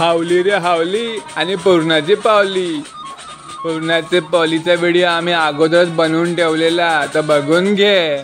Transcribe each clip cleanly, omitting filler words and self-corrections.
हावली रे हावली आणि पूर्णाची पावली. पूर्णाचे पावलीचा व्हिडिओ आम्ही अगोदरच बनवून ठेवलेला, तर बघून घे.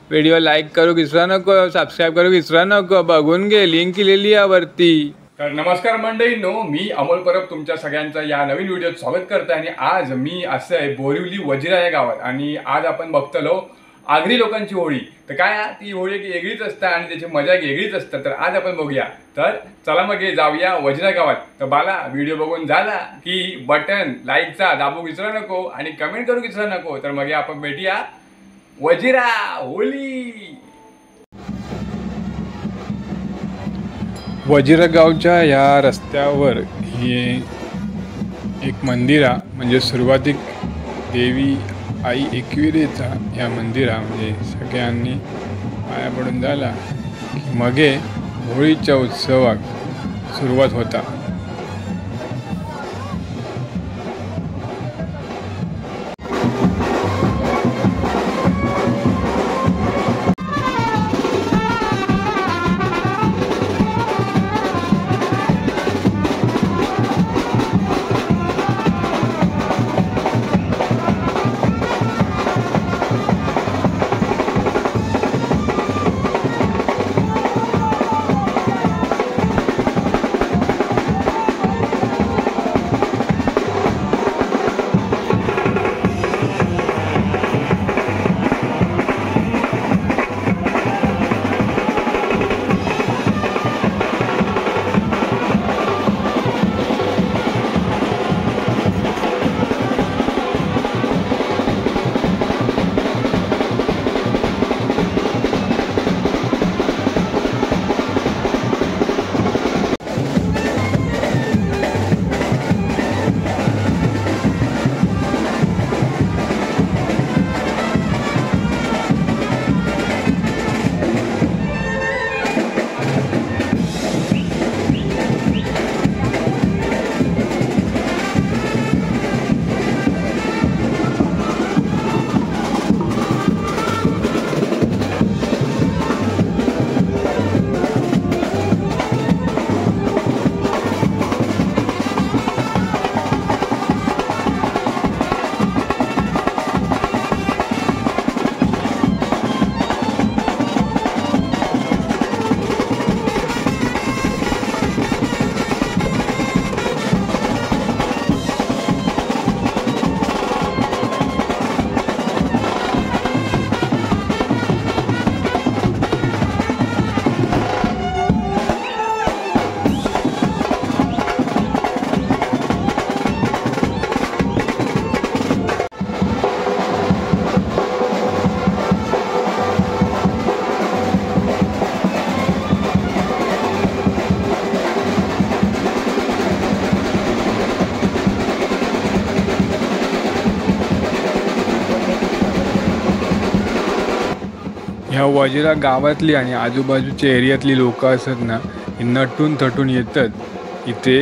व्हिडिओ लाईक करू विसरू नको, सबस्क्राईब करू विसरू नको, बघून घे, लिंक केलेली आहे वरती. तर नमस्कार मंडळींनो, मी अमोल परब तुमच्या सगळ्यांचं या नवीन व्हिडिओत स्वागत करतो. आणि आज मी असं आहे बोरिवली वजिरा या गावात, आणि आज आपण बघतलो आगरी लोकांची होळी. तर काय ती होळी एक वेगळीच असते आणि त्याची मजा एक वेगळीच असते. तर आज आपण बघूया. तर चला मग जाऊया वजिरा गावात. तर बाला व्हिडिओ बघून झाला की बटन लाईकचा दाबू विसरू नको आणि कमेंट करू विसरू नको. तर मग आपण भेटूया वजिरा होळी. वजिरा गावच्या या रस्त्यावर हे एक मंदिर आहे, म्हणजे सुरुवातीक देवी आई एकविरेचा या मंदिरा, म्हणजे सगळ्यांनी पाया पडून झाला की मगे होळीच्या उत्सवाक सुरुवात होता. ह्या वजिरा गावातली आणि आजूबाजूच्या एरियातली लोक असत ना, नटून थटून येतात इथे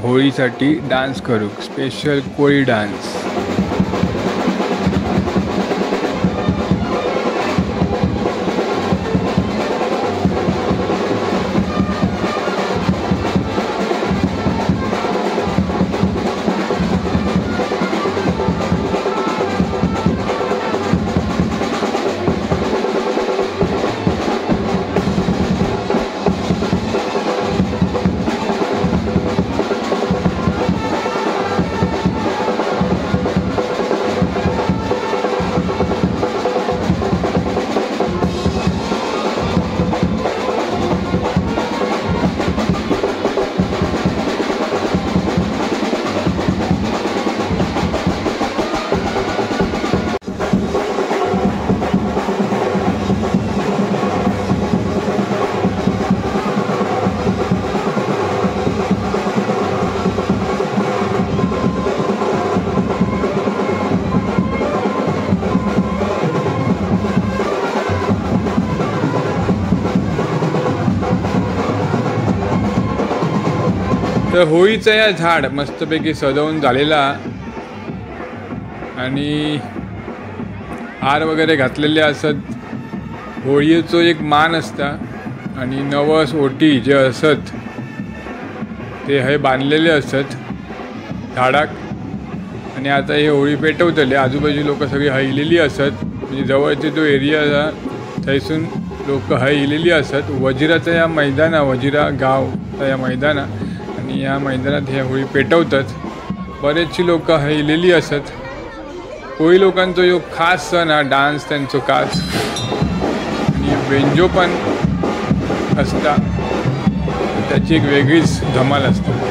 होळीसाठी डान्स करूक, स्पेशल कोळी डान्स. तर होळीचं या झाड मस्तपैकी सजवून झालेला आणि हार वगैरे घातलेले असत. होळीचो एक मान असता आणि नवस ओटी जे असत ते हे बांधलेले असत झाडाक आणि आता हे होळी पेटवतले. आजूबाजू लोक सगळी हयलेली असत, म्हणजे जवळचे जो एरिया थंयसून लोक हयलेली असत. वजिराचं या मैदाना, वजिरा गावचा या मैदाना, आणि या मैदानात हे होळी पेटवतात. बरेचशी लोक हयलेली असत. कोळी लोकांचो जो खास सण हा डान्स त्यांचो खास, आणि बेंजो पण असता, त्याची एक वेगळीच धमाल असते.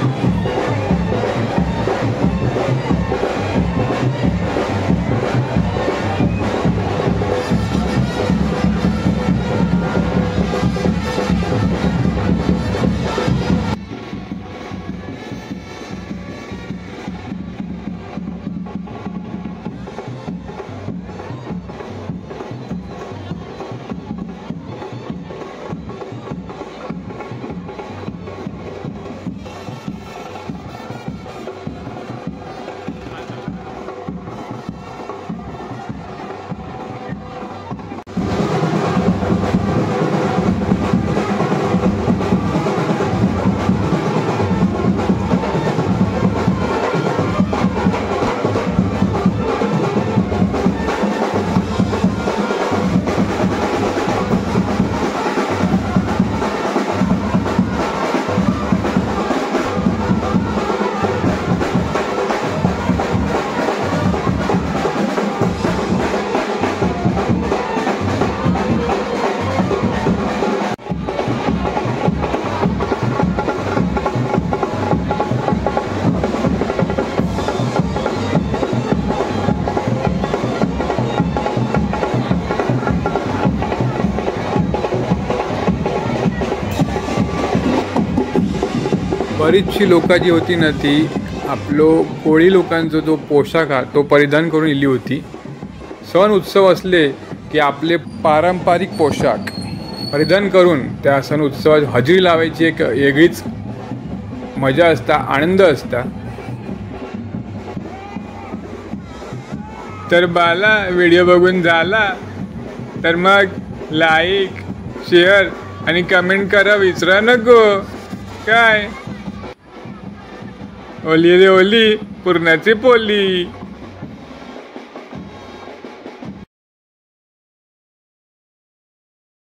बरीचशी लोक जी होती ना ती आपलो कोळी लोकांचा जो पोशाख हा तो परिधान करून इली होती. सण उत्सव असले की आपले पारंपरिक पोशाख परिधान करून त्या सण उत्सवात हजेरी लावायची एक वेगळीच मजा असता, आनंद असता. तर बाला व्हिडिओ बघून झाला तर मग लाईक, शेअर आणि कमेंट करा विसरा नको. काय ओली रे ओली पुरणाची पोली.